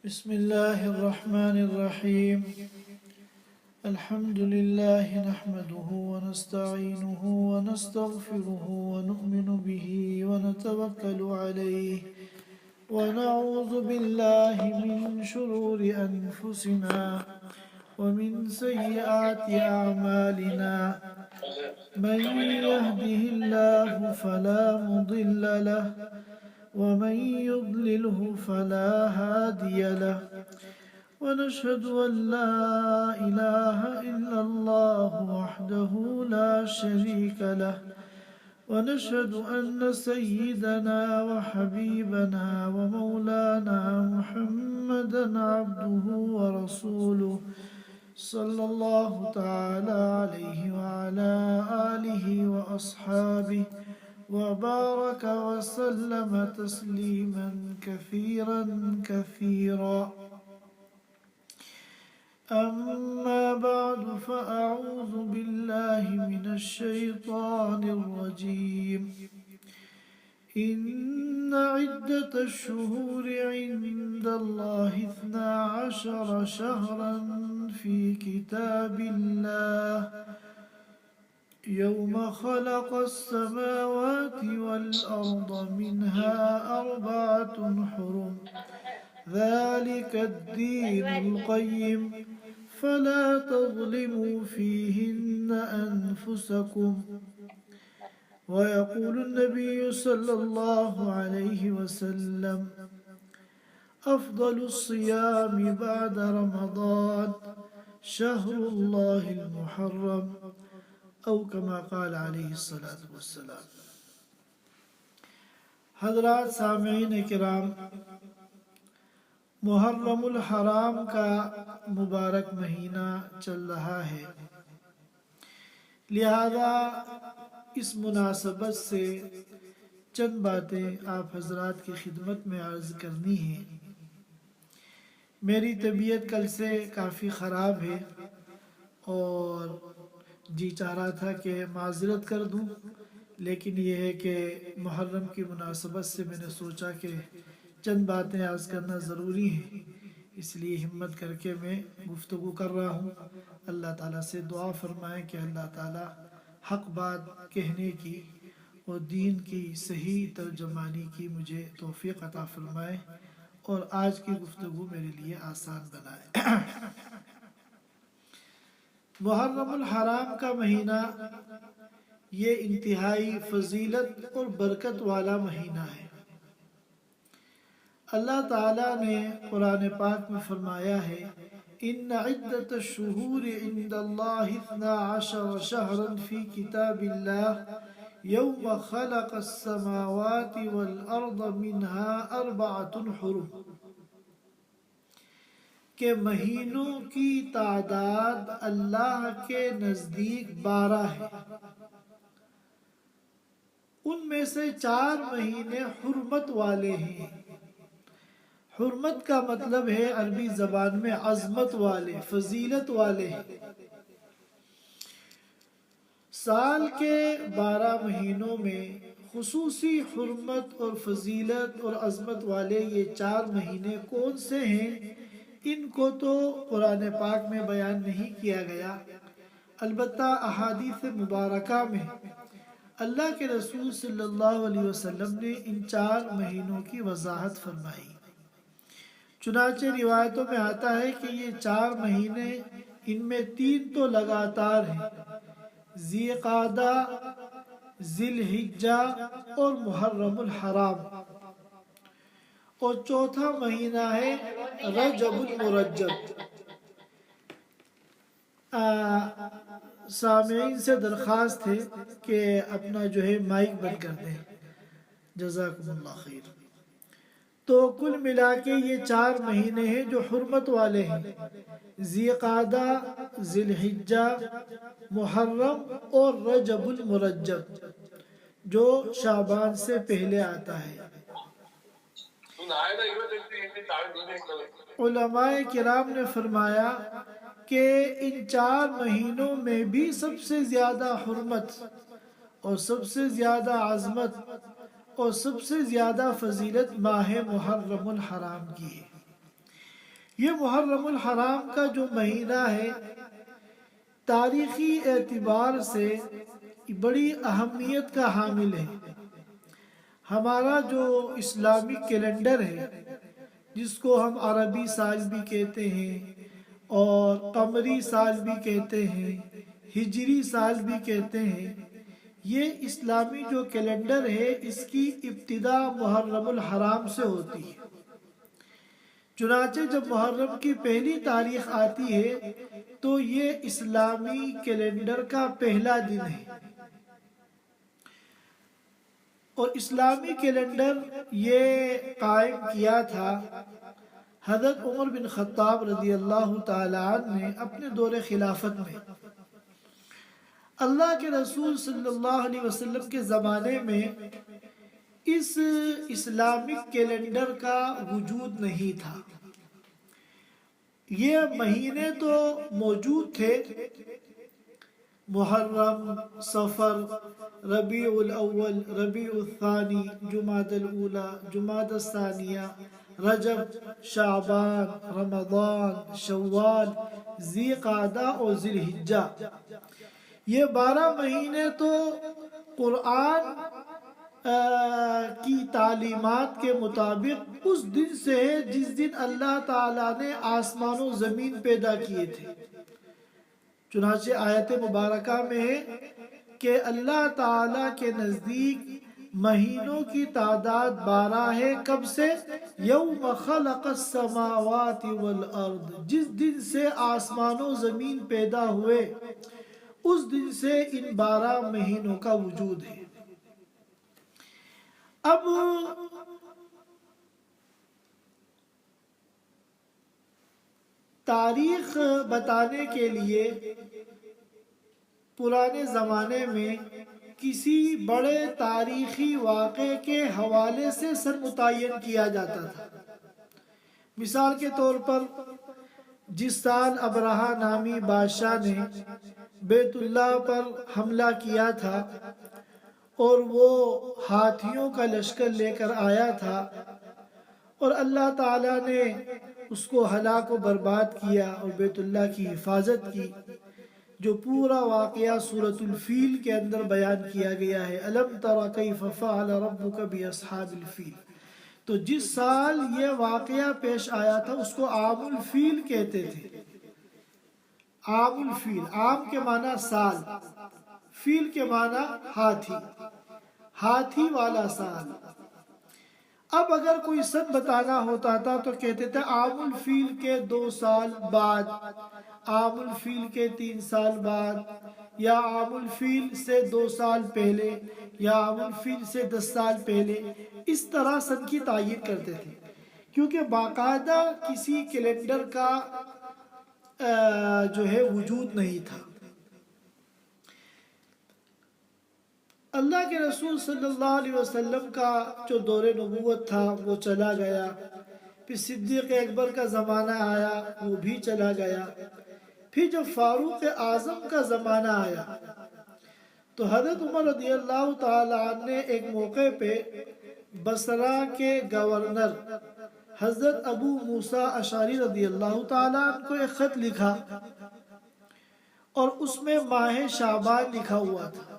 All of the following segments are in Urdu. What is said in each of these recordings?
بسم الله الرحمن الرحيم. الحمد لله نحمده ونستعينه ونستغفره ونؤمن به ونتوكل عليه ونعوذ بالله من شرور أنفسنا ومن سيئات أعمالنا. من يهده الله فلا مضل له ومن يضلله فلا هادي له. ونشهد أن لا إله إلا الله وحده لا شريك له. ونشهد أن سيدنا وحبيبنا ومولانا محمدا عبده ورسوله صلى الله تعالى عليه وعلى آله وأصحابه وبارك وسلم تسليما كثيرا كثيرا. أما بعد فأعوذ بالله من الشيطان الرجيم. إن عدة الشهور عند الله 12 شهرا في كتاب الله يوم خلق السماوات والأرض منها 4 حرم ذلك الدين القيم فلا تظلموا فيهن أنفسكم. ويقول النبي صلى الله عليه وسلم: أفضل الصيام بعد رمضان شهر الله المحرم او كما قال علیہ الصلاۃ والسلام. حضرات سامعین کرام، محرم الحرام کا مبارک مہینہ چل رہا ہے، لہذا اس مناسبت سے چند باتیں آپ حضرات کی خدمت میں عرض کرنی ہیں. میری طبیعت کل سے کافی خراب ہے اور جی چاہ رہا تھا کہ معذرت کر دوں، لیکن یہ ہے کہ محرم کی مناسبت سے میں نے سوچا کہ چند باتیں عرض کرنا ضروری ہیں، اس لیے ہمت کر کے میں گفتگو کر رہا ہوں. اللہ تعالیٰ سے دعا فرمائیں کہ اللہ تعالیٰ حق بات کہنے کی اور دین کی صحیح ترجمانی کی مجھے توفیق عطا فرمائے اور آج کی گفتگو میرے لیے آسان بنائے. محرم الحرام کا مہینہ یہ انتہائی فضیلت اور برکت والا مہینہ ہے. اللہ تعالیٰ نے قرآن پاک میں فرمایا ہے: ان عدت الشہور عند اللہ 12 شہرا فی کتاب اللہ یوم خلق السماوات والارض منها 4 حرم، کہ مہینوں کی تعداد اللہ کے نزدیک 12 ہے، ان میں سے 4 مہینے حرمت والے ہیں. حرمت کا مطلب ہے عربی زبان میں عظمت والے، فضیلت والے ہیں. سال کے 12 مہینوں میں خصوصی حرمت اور فضیلت اور عظمت والے یہ 4 مہینے کون سے ہیں؟ ان کو تو قرآن پاک میں بیان نہیں کیا گیا، البتہ احادیث مبارکہ میں اللہ کے رسول صلی اللہ علیہ وسلم نے ان 4 مہینوں کی وضاحت فرمائی. چنانچہ روایتوں میں آتا ہے کہ یہ 4 مہینے، ان میں 3 تو لگاتار ہیں: ذی قعدہ، ذی الحجہ اور محرم الحرام، اور چوتھا مہینہ ہے رجب المرجب. سامعین سے درخواست ہے کہ اپنا جو ہے مائک بند کر دیں، جزاکم اللہ خیر. تو کل ملا کے یہ 4 مہینے ہیں جو حرمت والے ہیں: ذی قعدہ، ذی الحجہ، محرم اور رجب المرجب جو شعبان سے پہلے آتا ہے. علماء کرام نے فرمایا کہ ان 4 مہینوں میں بھی سب سے زیادہ حرمت اور سب سے زیادہ عظمت اور سب سے زیادہ فضیلت ماہ محرم الحرام کی ہے. یہ محرم الحرام کا جو مہینہ ہے تاریخی اعتبار سے بڑی اہمیت کا حامل ہے۔ ہمارا جو اسلامک کیلنڈر ہے جس کو ہم عربی سال بھی کہتے ہیں اور قمری سال بھی کہتے ہیں، ہجری سال بھی کہتے ہیں، یہ اسلامی جو کیلنڈر ہے اس کی ابتدا محرم الحرام سے ہوتی ہے۔ چنانچہ جب محرم کی پہلی تاریخ آتی ہے تو یہ اسلامی کیلنڈر کا پہلا دن ہے، اور اسلامی کیلنڈر یہ قائم کیا تھا حضرت عمر بن خطاب رضی اللہ تعالی عنہ نے اپنے دور خلافت میں۔ اللہ کے رسول صلی اللہ علیہ وسلم کے زمانے میں اس اسلامک کیلنڈر کا وجود نہیں تھا۔ یہ مہینے تو موجود تھے، محرم، صفر، ربیع الاول، ربیع الثانی، جمادی الاولی، جمادی الثانیہ، رجب، شعبان، رمضان، شوال، ذی قعدہ اور ذی الحجہ۔ یہ 12 مہینے تو قرآن کی تعلیمات کے مطابق اس دن سے ہے جس دن اللہ تعالیٰ نے آسمان و زمین پیدا کیے تھے۔ چنانچہ آیت مبارکہ میں ہے کہ اللہ تعالیٰ کے نزدیک مہینوں کی تعداد 12 ہے، کب سے؟ یوم خلق السماوات والارض، جس دن سے آسمان و زمین پیدا ہوئے اس دن سے ان 12 مہینوں کا وجود ہے۔ اب تاریخ بتانے کے لیے پرانے زمانے میں کسی بڑے تاریخی واقعے کے حوالے سے سن متعین کیا جاتا تھا۔ مثال کے طور پر جس سال ابرہہ نامی بادشاہ نے بیت اللہ پر حملہ کیا تھا اور وہ ہاتھیوں کا لشکر لے کر آیا تھا اور اللہ تعالیٰ نے اس کو ہلاک و برباد کیا اور بیت اللہ کی حفاظت کی، جو پورا واقعہ سورۃ الفیل کے اندر بیان کیا گیا ہے، الم تر کیف فعل ربک باصحاب الفیل۔ تو جس سال یہ واقعہ پیش آیا تھا اس کو عام الفیل کہتے تھے۔ عام الفیل، عام کے معنی سال، فیل کے معنی ہاتھی، ہاتھی والا سال۔ اب اگر کوئی سن بتانا ہوتا تھا تو کہتے تھے عام الفیل کے 2 سال بعد، عام الفیل کے 3 سال بعد، یا عام الفیل سے 2 سال پہلے، یا عام الفیل سے 10 سال پہلے، اس طرح سن کی تعین کرتے تھے، کیونکہ باقاعدہ کسی کیلنڈر کا جو ہے وجود نہیں تھا۔ اللہ کے رسول صلی اللہ علیہ وسلم کا جو دور نبوت تھا وہ چلا گیا، پھر صدیق اکبر کا زمانہ آیا وہ بھی چلا گیا، پھر جب فاروق اعظم کا زمانہ آیا تو حضرت عمر رضی اللہ تعالیٰ عنہ نے ایک موقع پہ بصرہ کے گورنر حضرت ابو موسیٰ اشعری رضی اللہ تعالیٰ عنہ کو ایک خط لکھا اور اس میں ماہ شعبان لکھا ہوا تھا۔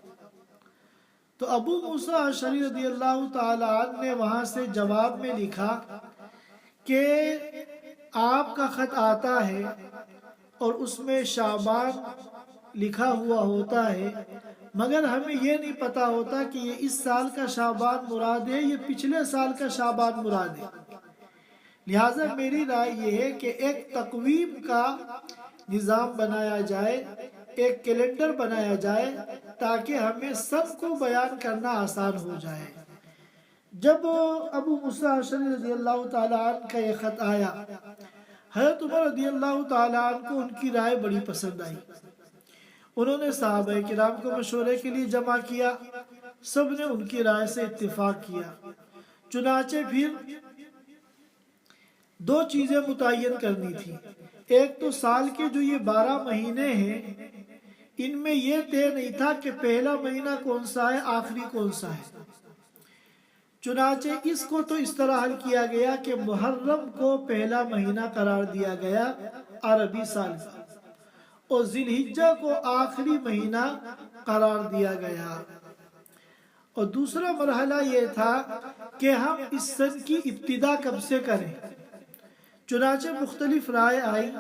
تو ابو موسیٰ اشعری رضی اللہ تعالیٰ عنہ نے وہاں سے جواب میں لکھا کہ آپ کا خط آتا ہے اور اس میں شعبان لکھا ہوا ہوتا ہے، مگر ہمیں یہ نہیں پتا ہوتا کہ یہ اس سال کا شعبان مراد ہے یا پچھلے سال کا شعبان مراد ہے۔ لہٰذا میری رائے یہ ہے کہ ایک تقویم کا نظام بنایا جائے، ایک کیلنڈر بنایا جائے تاکہ ہمیں سب کو بیان کرنا آسان ہو جائے۔ جب ابو موسیٰ اشعری رضی اللہ تعالیٰ عنہ کا یہ خط آیا، حضرت عمر رضی اللہ تعالیٰ عنہ کو ان کی رائے بڑی پسند آئی۔ انہوں نے صحابہ کرام کو مشورے کے لیے جمع کیا، سب نے ان کی رائے سے اتفاق کیا۔ چنانچہ پھر 2 چیزیں متعین کرنی تھی، ایک تو سال کے جو یہ 12 مہینے ہیں ان میں یہ طے نہیں تھا کہ پہلا مہینہ کون سا ہے، آخری کون سا ہے۔ چنانچہ اس کو تو اس طرح حل کیا گیا کہ محرم کو پہلا مہینہ قرار دیا گیا عربی سال کا، اور ذی الحجہ کو آخری مہینہ قرار دیا گیا۔ اور دوسرا مرحلہ یہ تھا کہ ہم اس سن کی ابتدا کب سے کریں، چنانچہ مختلف رائے آئی۔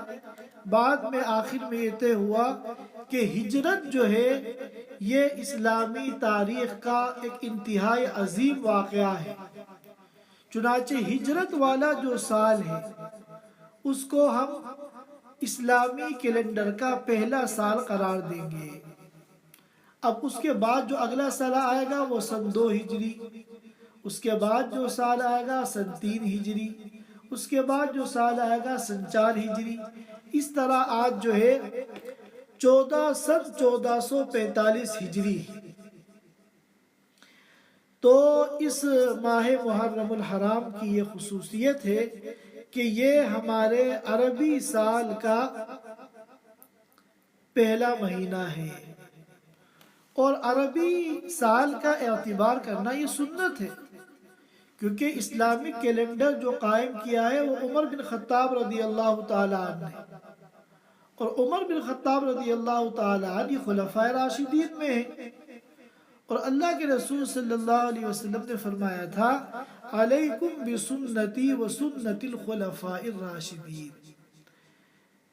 بعد میں آخر میں یہ طے ہوا کہ ہجرت جو ہے یہ اسلامی تاریخ کا ایک انتہائی عظیم واقعہ ہے، چنانچہ ہجرت والا جو سال ہے اس کو ہم اسلامی کیلنڈر کا پہلا سال قرار دیں گے۔ اب اس کے بعد جو اگلا سال آئے گا وہ سن 2 ہجری، اس کے بعد جو سال آئے گا سن 3 ہجری، اس کے بعد جو سال آئے گا سن 4 ہجری، اس طرح آج جو ہے 1445 ہجری۔ تو اس ماہ محرم الحرام کی یہ خصوصیت ہے کہ یہ ہمارے عربی سال کا پہلا مہینہ ہے، اور عربی سال کا اعتبار کرنا یہ سنت ہے، کیونکہ اسلامک کیلنڈر جو قائم کیا ہے وہ عمر بن خطاب رضی اللہ تعالیٰ عنہ نے، اور عمر بن خطاب رضی اللہ تعالیٰ عنہ خلفائے راشدین میں ہیں، اور اللہ کے رسول صلی اللہ علیہ وسلم نے فرمایا تھا علیکم بسنتی و سنت الخلفاء الراشدین،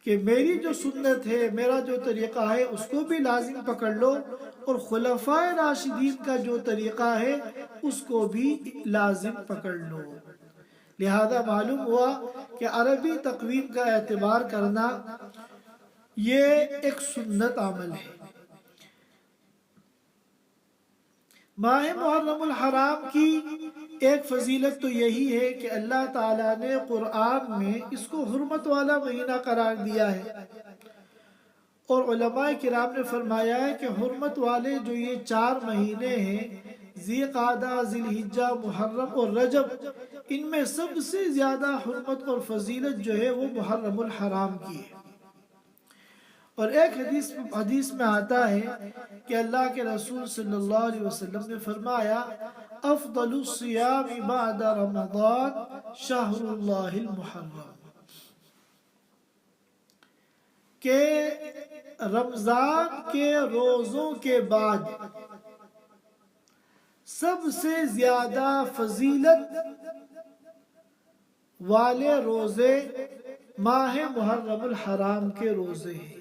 کہ میری جو سنت ہے، میرا جو طریقہ ہے اس کو بھی لازم پکڑ لو، اور خلفائے راشدین کا جو طریقہ ہے اس کو بھی لازم پکڑ لو۔ لہذا معلوم ہوا کہ عربی تقویم کا اعتبار کرنا یہ ایک سنت عمل ہے۔ ماہ محرم الحرام کی ایک فضیلت تو یہی ہے کہ اللہ تعالیٰ نے قرآن میں اس کو حرمت والا مہینہ قرار دیا ہے، اور علماء کرام نے فرمایا ہے کہ حرمت والے جو یہ 4 مہینے ہیں، ذی قعدہ، ذی الحجہ، محرم اور رجب، ان میں سب سے زیادہ حرمت اور فضیلت جو ہے وہ محرم الحرام کی ہے۔ اور ایک حدیث میں آتا ہے کہ اللہ کے رسول صلی اللہ علیہ وسلم نے فرمایا افضل الصیام بعد رمضان شہر اللہ المحرم، کہ رمضان کے روزوں کے بعد سب سے زیادہ فضیلت والے روزے ماہ محرم الحرام کے روزے ہیں۔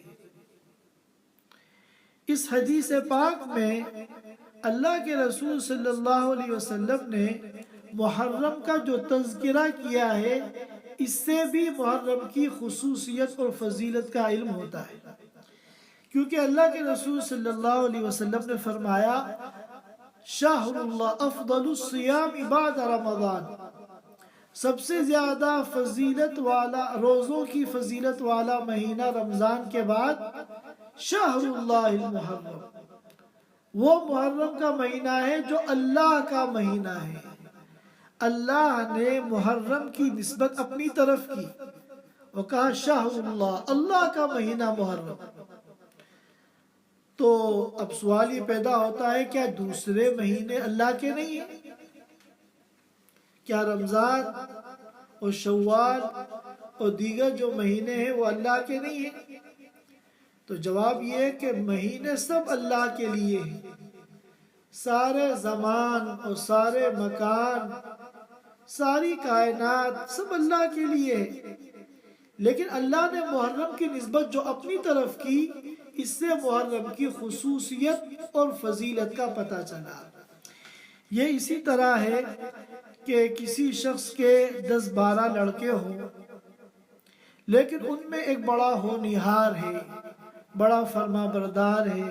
اس حدیث پاک میں اللہ کے رسول صلی اللہ علیہ وسلم نے محرم کا جو تذکرہ کیا ہے، اس سے بھی محرم کی خصوصیت اور فضیلت کا علم ہوتا ہے، کیونکہ اللہ کے رسول صلی اللہ علیہ وسلم نے فرمایا شہر اللہ افضل الصیام بعد رمضان، سب سے زیادہ فضیلت والا روزوں کی فضیلت والا مہینہ رمضان کے بعد شہر اللہ المحرم، وہ محرم کا مہینہ ہے جو اللہ کا مہینہ ہے۔ اللہ نے محرم کی نسبت اپنی طرف کی، وہ کہا شہر اللہ، اللہ کا مہینہ محرم۔ تو اب سوال یہ پیدا ہوتا ہے کیا دوسرے مہینے اللہ کے نہیں ہیں؟ کیا رمضان اور شوال اور دیگر جو مہینے ہیں وہ اللہ کے نہیں ہیں؟ تو جواب یہ ہے کہ مہینے سب اللہ کے لیے ہیں، سارے زمان اور سارے مکان، ساری کائنات سب اللہ کے لیے ہے، لیکن اللہ نے محرم کی نسبت جو اپنی طرف کی، اس سے محرم کی خصوصیت اور فضیلت کا پتہ چلا۔ یہ اسی طرح ہے کہ کسی شخص کے 10-12 لڑکے ہوں، لیکن ان میں ایک بڑا ہونہار ہے، بڑا فرما بردار ہے،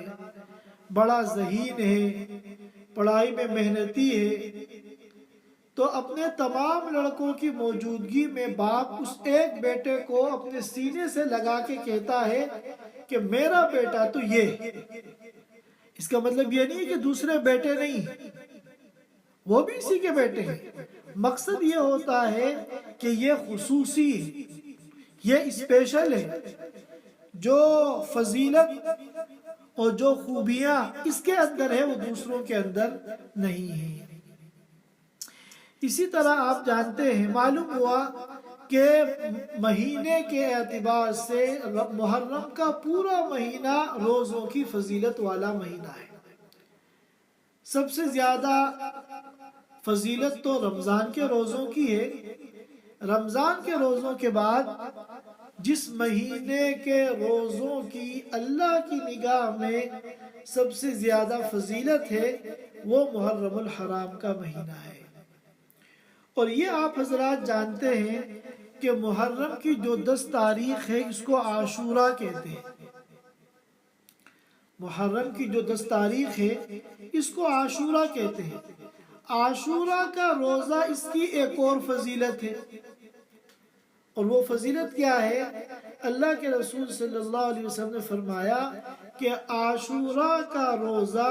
بڑا ذہین ہے، پڑھائی میں محنتی ہے، تو اپنے تمام لڑکوں کی موجودگی میں باپ اس ایک بیٹے کو اپنے سینے سے لگا کے کہتا ہے کہ میرا بیٹا تو یہ۔ اس کا مطلب یہ نہیں کہ دوسرے بیٹے نہیں، وہ بھی اسی کے بیٹے ہیں، مقصد یہ ہوتا ہے کہ یہ خصوصی ہے، یہ اسپیشل ہے، جو فضیلت اور جو خوبیاں اس کے اندر ہے وہ دوسروں کے اندر نہیں ہیں۔ اسی طرح آپ جانتے ہیں، معلوم ہوا کہ مہینے کے اعتبار سے محرم کا پورا مہینہ روزوں کی فضیلت والا مہینہ ہے۔ سب سے زیادہ فضیلت تو رمضان کے روزوں کی ہے۔ رمضان کے روزوں کے بعد جس مہینے کے روزوں کی اللہ کی نگاہ میں سب سے زیادہ فضیلت ہے وہ محرم الحرام کا مہینہ ہے۔ اور یہ آپ حضرات جانتے ہیں کہ محرم کی جو 10 تاریخ ہے اس کو عاشورہ کہتے ہیں۔ محرم کی جو 10 تاریخ ہے اس کو عاشورہ کہتے ہیں۔ عاشورہ کا روزہ اس کی ایک اور فضیلت ہے، اور وہ فضیلت کیا ہے؟ اللہ کے رسول صلی اللہ علیہ وسلم نے فرمایا کہ عاشورہ کا روزہ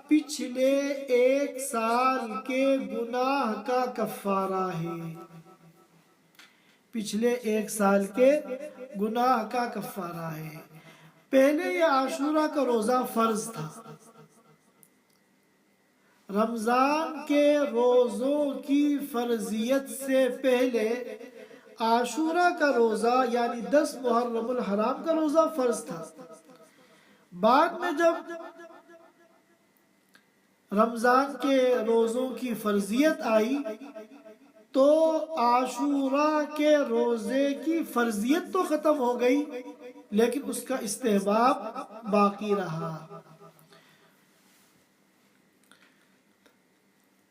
پچھلے 1 سال کے گناہ کا کفارہ ہے۔ پچھلے 1 سال کے گناہ کا کفارہ ہے۔ پہلے یہ عاشورہ کا روزہ فرض تھا۔ رمضان کے روزوں کی فرضیت سے پہلے عاشورہ کا روزہ یعنی 10 محرم الحرام کا روزہ فرض تھا۔ بعد میں جب رمضان کے روزوں کی فرضیت آئی تو عاشورہ کے روزے کی فرضیت تو ختم ہو گئی لیکن اس کا استحباب باقی رہا۔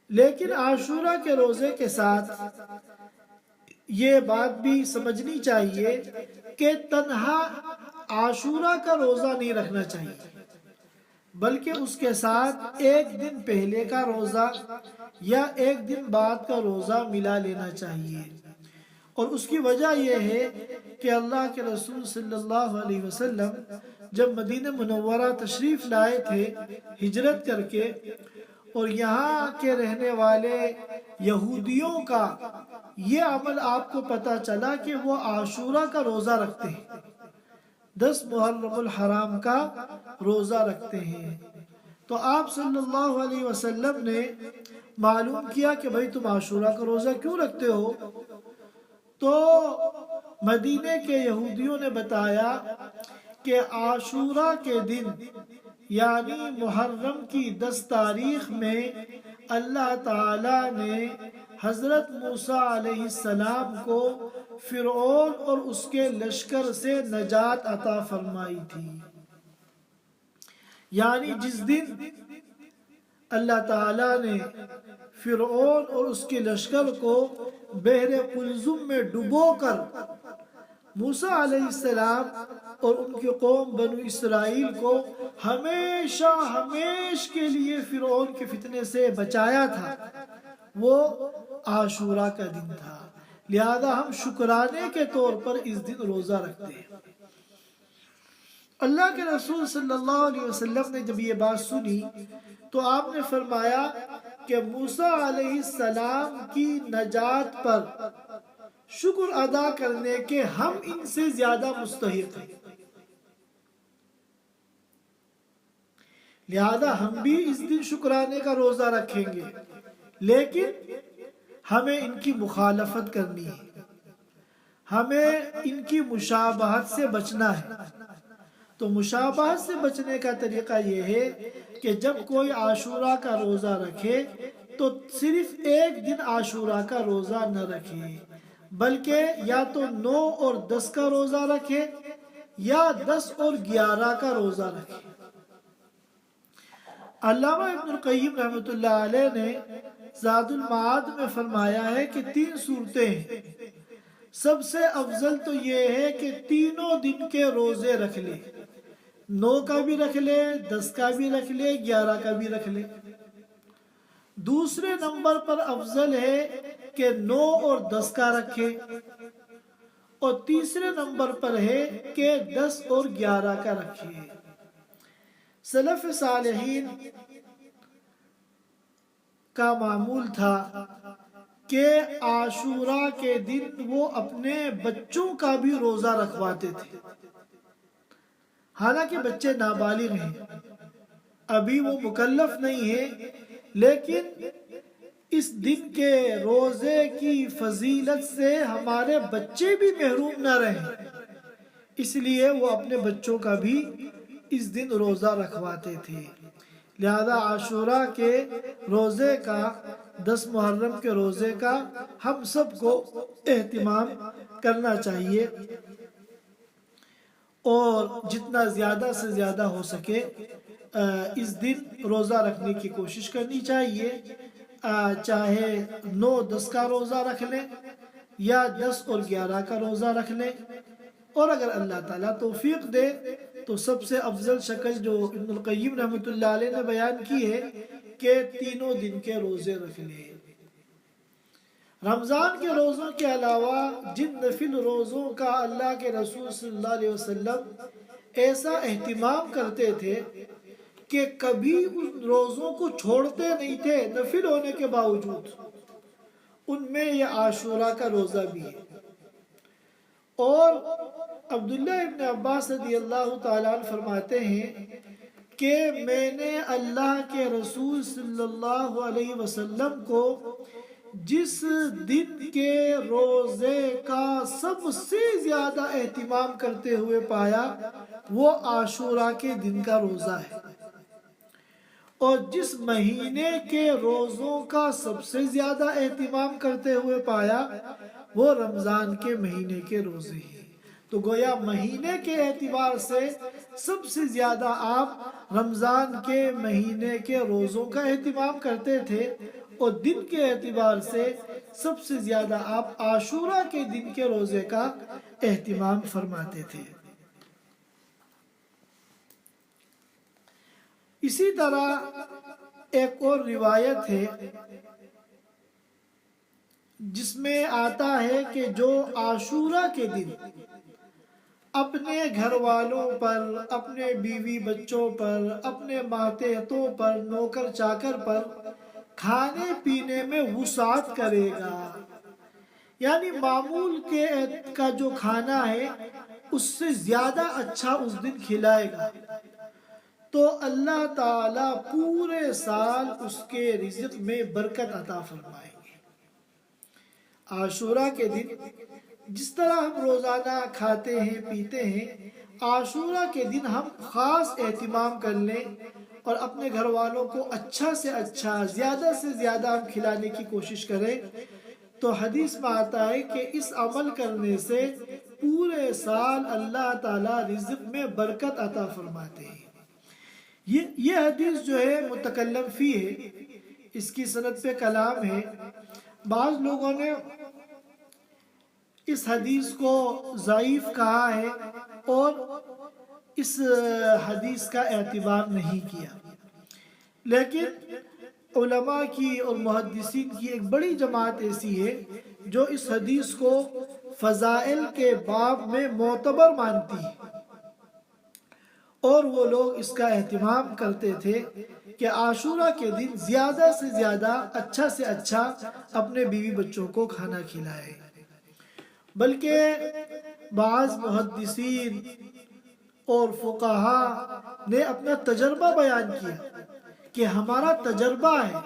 لیکن عاشورہ کے روزے کے ساتھ یہ بات بھی سمجھنی چاہیے کہ تنہا عاشورہ کا روزہ نہیں رکھنا چاہیے، بلکہ اس کے ساتھ 1 دن پہلے کا روزہ یا 1 دن بعد کا روزہ ملا لینا چاہیے۔ اور اس کی وجہ یہ ہے کہ اللہ کے رسول صلی اللہ علیہ وسلم جب مدینہ منورہ تشریف لائے تھے ہجرت کر کے، اور یہاں کے رہنے والے یہودیوں کا یہ عمل آپ کو پتہ چلا کہ وہ عاشورہ کا روزہ رکھتے ہیں، 10 محرم الحرام کا روزہ رکھتے ہیں۔ تو آپ صلی اللہ علیہ وسلم نے معلوم کیا کہ بھائی تم عاشورہ کا روزہ کیوں رکھتے ہو؟ تو مدینے کے یہودیوں نے بتایا کہ عاشورہ کے دن یعنی محرم کی 10 تاریخ میں اللہ تعالیٰ نے حضرت موسیٰ علیہ السلام کو فرعون اور اس کے لشکر سے نجات عطا فرمائی تھی۔ یعنی جس دن اللہ تعالیٰ نے فرعون اور اس کے لشکر کو بحر قلزم میں ڈبو کر موسیٰ علیہ السلام اور ان کی قوم بنو اسرائیل کو ہمیشہ کے لیے فرعون کے فتنے سے بچایا تھا، وہ عاشورہ کا دن تھا۔ لہذا ہم شکرانے کے طور پر اس دن روزہ رکھتے ہیں۔ اللہ کے رسول صلی اللہ علیہ وسلم نے جب یہ بات سنی تو آپ نے فرمایا کہ موسیٰ علیہ السلام کی نجات پر شکر ادا کرنے کے ہم ان سے زیادہ مستحق ہیں، لہذا ہم بھی اس دن شکرانے کا روزہ رکھیں گے، لیکن ہمیں ان کی مخالفت کرنی ہے، ہمیں ان کی مشابہت سے بچنا ہے۔ تو مشابہت سے بچنے کا طریقہ یہ ہے کہ جب کوئی عاشورہ کا روزہ رکھے تو صرف 1 دن عاشورہ کا روزہ نہ رکھے، بلکہ یا تو 9 اور 10 کا روزہ رکھے یا 10 اور 11 کا روزہ رکھے۔ علامہ ابن القیم رحمۃ اللہ علیہ نے زاد المعاد میں فرمایا ہے کہ 3 صورتیں ہیں۔ سب سے افضل تو یہ ہے کہ تینوں دن کے روزے رکھ لے، 9 کا بھی رکھ لے، 10 کا بھی رکھ لے، 11 کا بھی رکھ لے۔ دوسرے نمبر پر افضل ہے کہ 9 اور 10 کا رکھے، اور تیسرے نمبر پر ہے کہ 10 اور 11 کا رکھے۔ سلف صالحین کا معمول تھا کہ عاشورہ کے دن وہ اپنے بچوں کا بھی روزہ رکھواتے تھے، حالانکہ بچے نابالغ ہیں، ابھی وہ مکلف نہیں ہیں، لیکن اس دن کے روزے کی فضیلت سے ہمارے بچے بھی محروم نہ رہیں، اس لیے وہ اپنے بچوں کا بھی اس دن روزہ رکھواتے تھے۔ لہذا عاشوراء کے روزے کا، 10 محرم کے روزے کا ہم سب کو اہتمام کرنا چاہیے، اور جتنا زیادہ سے زیادہ ہو سکے اس دن روزہ رکھنے کی کوشش کرنی چاہیے، چاہے 9-10 کا روزہ رکھ لیں یا 10 اور 11 کا روزہ رکھ لیں، اور اگر اللہ تعالیٰ توفیق دے تو سب سے افضل شکل جو ابن القیم رحمۃ اللہ علیہ نے بیان کی ہے کہ تینوں دن کے روزے رکھ لیں۔ رمضان کے روزوں کے علاوہ جن نفل روزوں کا اللہ کے رسول صلی اللہ علیہ وسلم ایسا اہتمام کرتے تھے کہ کبھی ان روزوں کو چھوڑتے نہیں تھے نفل ہونے کے باوجود، ان میں یہ عاشوراء کا روزہ بھی ہے۔ اور عبداللہ ابن عباس رضی اللہ تعالیٰ عنہ فرماتے ہیں کہ میں نے اللہ کے رسول صلی اللہ علیہ وسلم کو جس دن کے روزے کا سب سے زیادہ اہتمام کرتے ہوئے پایا وہ عاشوراء کے دن کا روزہ ہے، اور جس مہینے کے روزوں کا سب سے زیادہ اہتمام کرتے ہوئے پایا وہ رمضان کے مہینے کے روزے ہیں۔ تو گویا مہینے کے اعتبار سے سب سے زیادہ آپ رمضان کے مہینے کے روزوں کا اہتمام کرتے تھے، اور دن کے اعتبار سے سب سے زیادہ آپ عاشوراء کے دن کے روزے کا اہتمام فرماتے تھے۔ اسی طرح ایک اور روایت ہے جس میں آتا ہے کہ جو عاشوراء کے دن اپنے گھر والوں پر، اپنے بیوی بچوں پر، اپنے ماتحتوں پر، نوکر چاکر پر کھانے پینے میں وسعت کرے گا، یعنی معمول کا جو کھانا ہے اس سے زیادہ اچھا اس دن کھلائے گا، تو اللہ تعالیٰ پورے سال اس کے رزق میں برکت عطا فرمائیں گے۔ عاشوراء کے دن جس طرح ہم روزانہ کھاتے ہیں پیتے ہیں، عاشوراء کے دن ہم خاص اہتمام کر لیں اور اپنے گھر والوں کو اچھا سے اچھا، زیادہ سے زیادہ ہم کھلانے کی کوشش کریں، تو حدیث میں آتا ہے کہ اس عمل کرنے سے پورے سال اللہ تعالیٰ رزق میں برکت عطا فرماتے ہیں۔ یہ حدیث جو ہے متکلم فی ہے، اس کی سند پہ کلام ہے۔ بعض لوگوں نے اس حدیث کو ضعیف کہا ہے اور اس حدیث کا اعتبار نہیں کیا، لیکن علماء کی اور محدثین کی ایک بڑی جماعت ایسی ہے جو اس حدیث کو فضائل کے باب میں معتبر مانتی ہے، اور وہ لوگ اس کا اہتمام کرتے تھے کہ عاشوراء کے دن زیادہ سے زیادہ اچھا سے اچھا اپنے بیوی بچوں کو کھانا کھلائے۔ بلکہ بعض محدثین اور فقہا نے اپنا تجربہ بیان کیا کہ ہمارا تجربہ ہے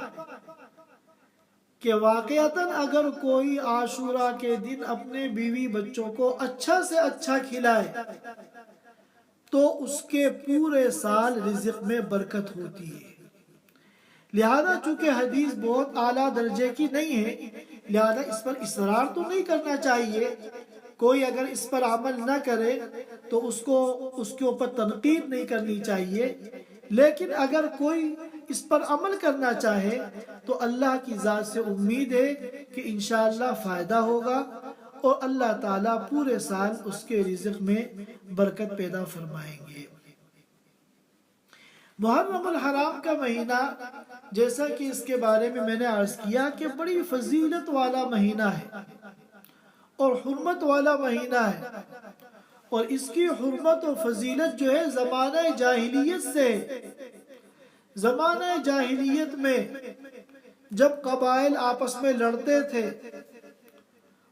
کہ واقعتاً اگر کوئی عاشوراء کے دن اپنے بیوی بچوں کو اچھا سے اچھا کھلائے تو اس کے پورے سال رزق میں برکت ہوتی ہے۔ لہذا چونکہ حدیث بہت اعلیٰ درجے کی نہیں ہے، لہذا اس پر اصرار تو نہیں کرنا چاہیے۔ کوئی اگر اس پر عمل نہ کرے تو اس کے اوپر تنقید نہیں کرنی چاہیے، لیکن اگر کوئی اس پر عمل کرنا چاہے تو اللہ کی ذات سے امید ہے کہ انشاءاللہ فائدہ ہوگا، اور اللہ تعالیٰ پورے سال اس کے رزق میں برکت پیدا فرمائیں گے۔ محرم الحرام کا مہینہ، جیسا کہ اس کے بارے میں نے عرض کیا کہ بڑی فضیلت والا مہینہ ہے اور حرمت والا مہینہ ہے، اور اس کی حرمت و فضیلت جو ہے زمانہ جاہلیت سے، زمانہ جاہلیت میں جب قبائل آپس میں لڑتے تھے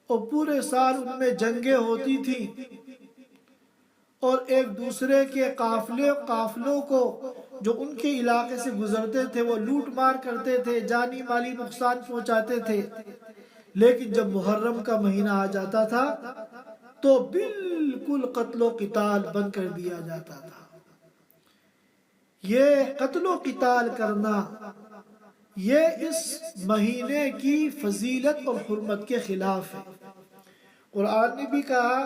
اور پورے سال ان میں جنگیں ہوتی تھیں اور ایک دوسرے کے قافلوں کو جو ان کے علاقے سے گزرتے تھے وہ لوٹ مار کرتے تھے، جانی مالی نقصان پہنچاتے تھے، لیکن جب محرم کا مہینہ آ جاتا تھا تو بالکل قتل و قتال بند کر دیا جاتا تھا۔ یہ قتل و قتال کرنا یہ اس مہینے کی فضیلت اور حرمت کے خلاف ہے۔ قرآن نے بھی کہا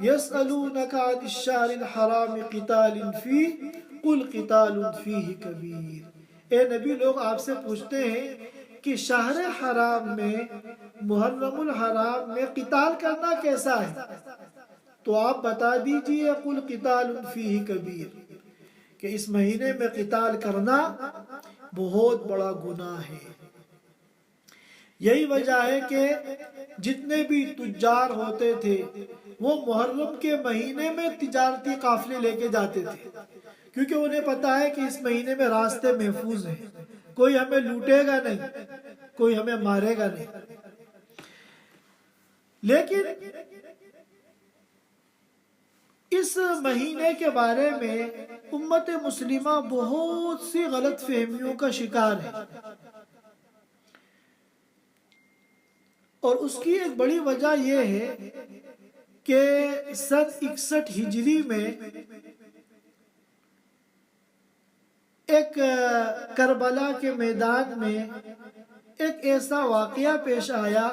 یسألونک عن الشہر الحرام قتال فیہ قل قتال فیہ کبیر۔ اے نبی، لوگ آپ سے پوچھتے ہیں کہ شہر حرام میں، محرم الحرام میں قتال کرنا کیسا ہے، تو آپ بتا دیجئے قل قتال فیہ کبیر، کہ اس مہینے میں قتال کرنا بہت بڑا گناہ ہے۔ یہی وجہ ہے کہ جتنے بھی تجار ہوتے تھے وہ محرم کے مہینے میں تجارتی قافلے لے کے جاتے تھے، کیونکہ انہیں پتا ہے کہ اس مہینے میں راستے محفوظ ہیں، کوئی ہمیں لوٹے گا نہیں، کوئی ہمیں مارے گا نہیں۔ لیکن اس مہینے کے بارے میں امت مسلمہ بہت سی غلط فہمیوں کا شکار ہے، اور اس کی ایک بڑی وجہ یہ ہے کہ سن 61 ہجری میں ایک کربلا کے میدان میں ایک ایسا واقعہ پیش آیا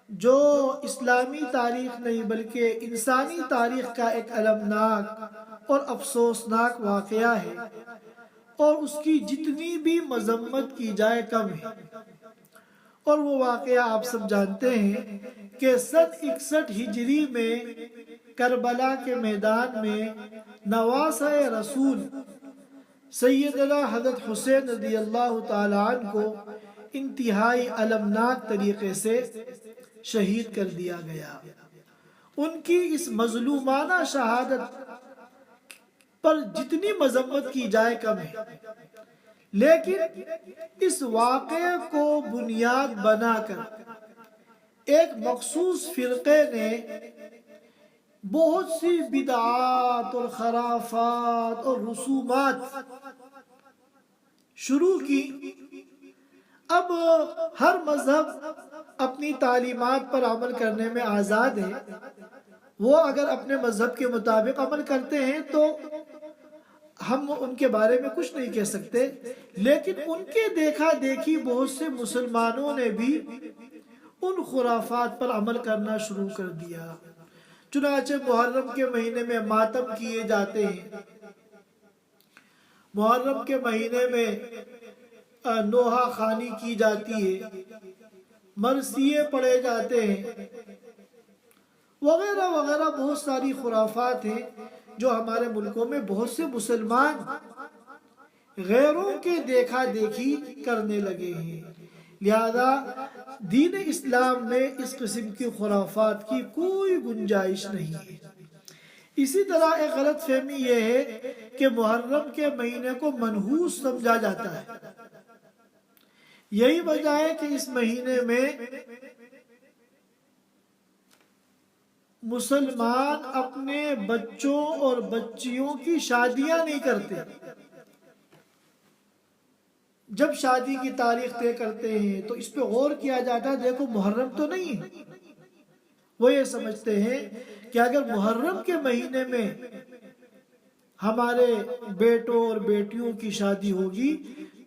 جو اسلامی تاریخ نہیں بلکہ انسانی تاریخ کا ایک المناک اور افسوسناک واقعہ ہے، اور اس کی جتنی بھی مذمت کی جائے کم ہے۔ اور وہ واقعہ آپ سب جانتے ہیں کہ سن 61 ہجری میں کربلا کے میدان میں نواسہ رسول سیدنا حضرت حسین رضی اللہ تعالیٰ عنہ کو انتہائی المناک طریقے سے شہید کر دیا گیا۔ ان کی اس مظلومانہ شہادت پر جتنی مذمت کی جائے کم ہے، لیکن اس واقعے کو بنیاد بنا کر ایک مخصوص فرقے نے بہت سی بدعات اور خرافات اور رسومات شروع کی۔ اب ہر مذہب اپنی تعلیمات پر عمل کرنے میں آزاد ہے، وہ اگر اپنے مذہب کے مطابق عمل کرتے ہیں تو ہم ان کے بارے میں کچھ نہیں کہہ سکتے، لیکن ان کے دیکھا دیکھی بہت سے مسلمانوں نے بھی ان خرافات پر عمل کرنا شروع کر دیا۔ چنانچہ محرم کے مہینے میں ماتم کیے جاتے ہیں، محرم کے مہینے میں نوحہ خوانی کی جاتی ہے، مرثیے پڑھے جاتے ہیں، وغیرہ وغیرہ بہت ساری خرافات ہیں جو ہمارے ملکوں میں بہت سے مسلمان غیروں کے دیکھا دیکھی کرنے لگے ہیں۔ لہذا دین اسلام میں اس قسم کی خرافات کی کوئی گنجائش نہیں ہے۔ اسی طرح ایک غلط فہمی یہ ہے کہ محرم کے مہینے کو منحوس سمجھا جاتا ہے۔ یہی وجہ ہے کہ اس مہینے میں مسلمان اپنے بچوں اور بچیوں کی شادیاں نہیں کرتے۔ جب شادی کی تاریخ طے کرتے ہیں تو اس پہ غور کیا جاتا ہے، دیکھو محرم تو نہیں ہے۔ وہ یہ سمجھتے ہیں کہ اگر محرم کے مہینے میں ہمارے بیٹوں اور بیٹیوں کی شادی ہوگی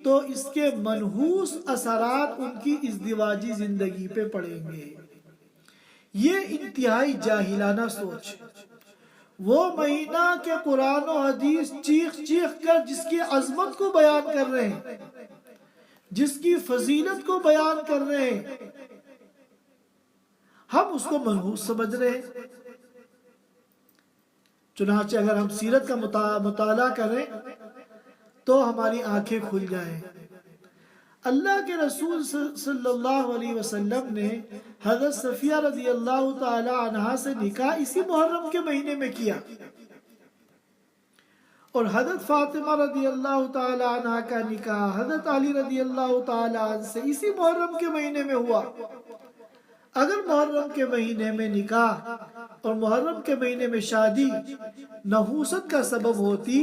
تو اس کے منحوس اثرات ان کی ازدواجی زندگی پہ پڑیں گے۔ یہ انتہائی جاہلانہ سوچ۔ وہ مہینہ کہ قرآن و حدیث چیخ چیخ کر جس کی عظمت کو بیان کر رہے ہیں، جس کی فضیلت کو بیان کر رہے ہیں، ہم اس کو منحوس سمجھ رہے ہیں۔ چنانچہ اگر ہم سیرت کا مطالعہ کریں تو ہماری آنکھیں کھل جائیں۔ اللہ کے رسول صلی اللہ علیہ وسلم نے حضرت صفیہ رضی اللہ تعالی عنہا سے نکاح اسی محرم کے مہینے میں کیا، اور حضرت فاطمہ رضی اللہ تعالی عنہا کا نکاح حضرت علی رضی اللہ تعالی عنہ سے اسی محرم کے مہینے میں ہوا۔ اگر محرم کے مہینے میں نکاح اور محرم کے مہینے میں شادی نحوست کا سبب ہوتی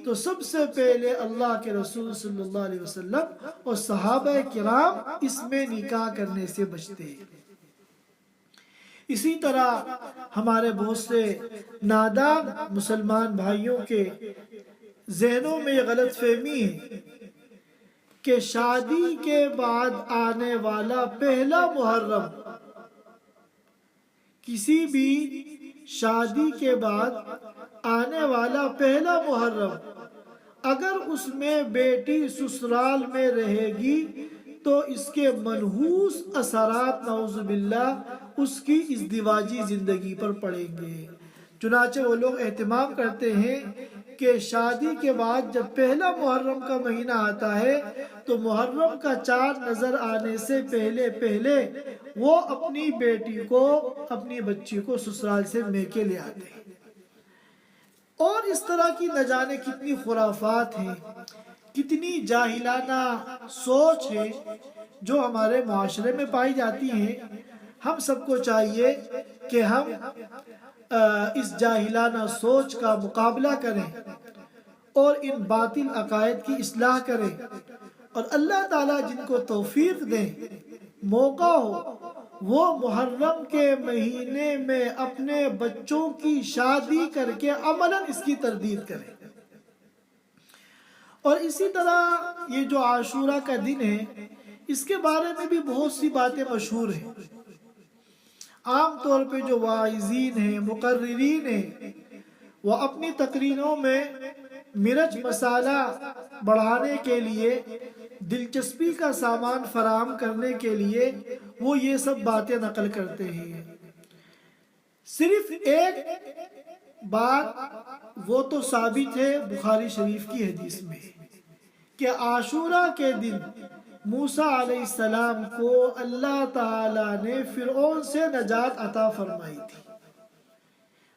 تو سب سے پہلے اللہ کے رسول صلی اللہ علیہ وسلم اور صحابہ کرام اس میں نکاح کرنے سے بچتے ہیں۔ اسی طرح ہمارے بہت سے نادان مسلمان بھائیوں کے ذہنوں میں یہ غلط فہمی ہے کہ شادی کے بعد آنے والا پہلا محرم، کسی بھی شادی کے بعد آنے والا پہلا محرم اگر اس میں بیٹی سسرال میں رہے گی تو اس کے منحوس اثرات نعوذ باللہ اس کی ازدواجی زندگی پر پڑیں گے۔ چنانچہ وہ لوگ اہتمام کرتے ہیں کہ شادی کے بعد جب پہلا محرم کا مہینہ آتا ہے تو محرم کا چاند نظر آنے سے پہلے وہ اپنی بیٹی کو، اپنی بچی کو سسرال سے میکے لے آتے ہیں۔ اور اس طرح کی نہ جانے کتنی خرافات ہیں، کتنی جاہلانہ سوچ ہے جو ہمارے معاشرے میں پائی جاتی ہیں۔ ہم سب کو چاہیے کہ ہم اس جاہلانہ سوچ کا مقابلہ کریں اور ان باطل عقائد کی اصلاح کریں، اور اللہ تعالیٰ جن کو توفیق دیں، موقع ہو، وہ محرم کے مہینے میں اپنے بچوں کی شادی کر کے عملاً اس کی تردید کریں۔ اور اسی طرح یہ جو عاشورہ کا دن ہے، اس کے بارے میں بھی بہت سی باتیں مشہور ہیں۔ عام طور پہ جو واعظین ہیں، مقررین ہیں، وہ اپنی تقریروں میں مرچ مسالہ بڑھانے کے لیے، دلچسپی کا سامان فراہم کرنے کے لیے وہ یہ سب باتیں نقل کرتے ہیں۔ صرف ایک بات وہ تو ثابت ہے بخاری شریف کی حدیث میں کہ عاشورہ کے دن موسیٰ علیہ السلام کو اللہ تعالیٰ نے فرعون سے نجات عطا فرمائی تھی۔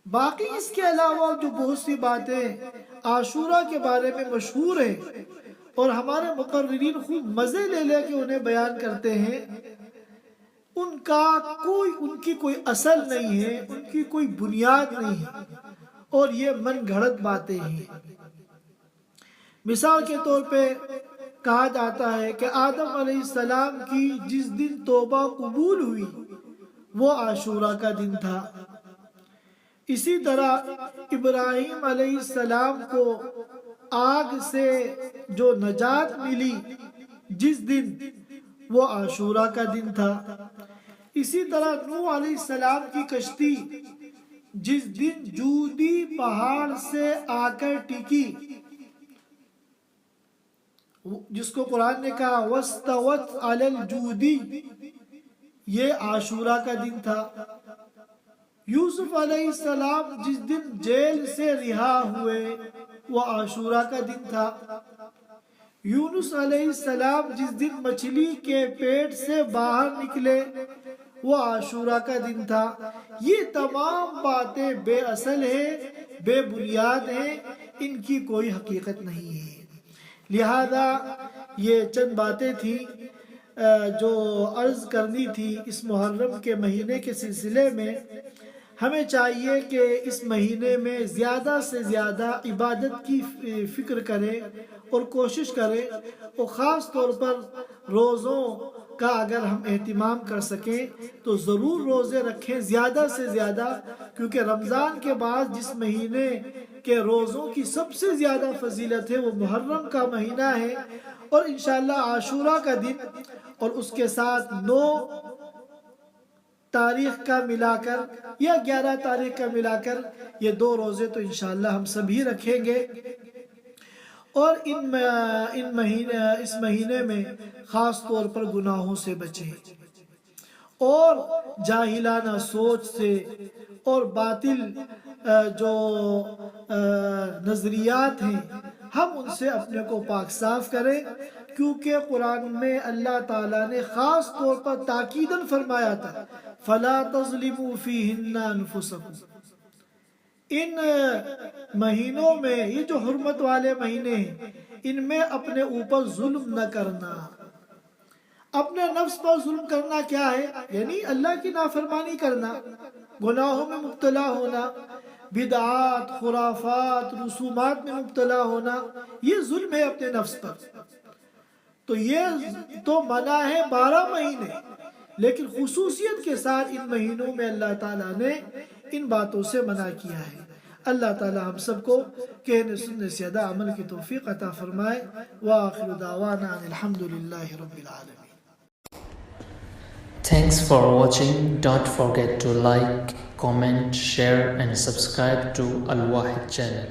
باقی اس کے علاوہ جو بہت سی باتیں عاشورہ کے بارے میں مشہور ہیں اور ہمارے مقررین خوب مزے لے لے کے انہیں بیان کرتے ہیں، ان کی کوئی اصل نہیں ہے، ان کی کوئی بنیاد نہیں ہے، اور یہ من گھڑت باتیں ہیں۔ مثال کے طور پہ کہا جاتا ہے کہ آدم علیہ السلام کی جس دن توبہ قبول ہوئی وہ عاشورہ کا دن تھا۔ اسی طرح ابراہیم علیہ السلام کو آگ سے جو نجات ملی جس دن، وہ عاشورہ کا دن تھا۔ اسی طرح نوح علیہ السلام کی کشتی جس دن جودی پہاڑ سے آ کر ٹکی، جس کو قرآن نے کہا وَاسْتَوَتْ عَلَى الْجُودِ، یہ عاشورہ کا دن تھا۔ یوسف علیہ السلام جس دن جیل سے رہا ہوئے وہ عاشورہ کا دن تھا۔ یونس علیہ السلام جس دن مچھلی کے پیٹ سے باہر نکلے وہ عاشورہ کا دن تھا۔ یہ تمام باتیں بے اصل ہیں، بے بنیاد ہیں، ان کی کوئی حقیقت نہیں ہے۔ لہذا یہ چند باتیں تھیں جو عرض کرنی تھی اس محرم کے مہینے کے سلسلے میں۔ ہمیں چاہیے کہ اس مہینے میں زیادہ سے زیادہ عبادت کی فکر کریں اور کوشش کریں، اور خاص طور پر روزوں کا اگر ہم اہتمام کر سکیں تو ضرور روزے رکھیں زیادہ سے زیادہ، کیونکہ رمضان کے بعد جس مہینے کے روزوں کی سب سے زیادہ فضیلت ہے وہ محرم کا مہینہ ہے، اور انشاءاللہ عاشورہ کا دن اور اس کے ساتھ 9 تاریخ کا ملا کر یا 11 تاریخ کا ملا کر یہ 2 روزے تو انشاءاللہ ہم سبھی رکھیں گے، اور اس مہینے میں خاص طور پر گناہوں سے بچیں اور جاہلانہ سوچ سے اور باطل جو نظریات ہیں ہم ان سے اپنے کو پاک صاف کریں، کیونکہ قرآن میں اللہ تعالیٰ نے خاص طور پر تاکیداً فرمایا تھا فَلَا تَظْلِمُوا فِيهِنَّ أَنفُسَكُمْ۔ ان مہینوں میں، یہ جو حرمت والے مہینے ہیں، ان میں اپنے اوپر ظلم نہ کرنا۔ اپنے نفس پر ظلم کرنا کیا ہے؟ یعنی اللہ کی نافرمانی کرنا، گناہوں میں مبتلا ہونا، بدعات، خرافات، رسومات میں مبتلا ہونا، یہ ظلم ہے اپنے نفس پر. تو یہ تو منع ہے 12 مہینے، لیکن خصوصیت کے ساتھ ان مہینوں میں اللہ تعالیٰ نے ان باتوں سے منع کیا ہے. اللہ تعالیٰ ہم سب کو کہنے سننے سے زیادہ عمل کی توفیق عطا فرمائے. وآخر دعوانا ان الحمدللہ رب العالمین. Thanks for watching. Don't forget to like, comment, share and subscribe to Al Wahid channel.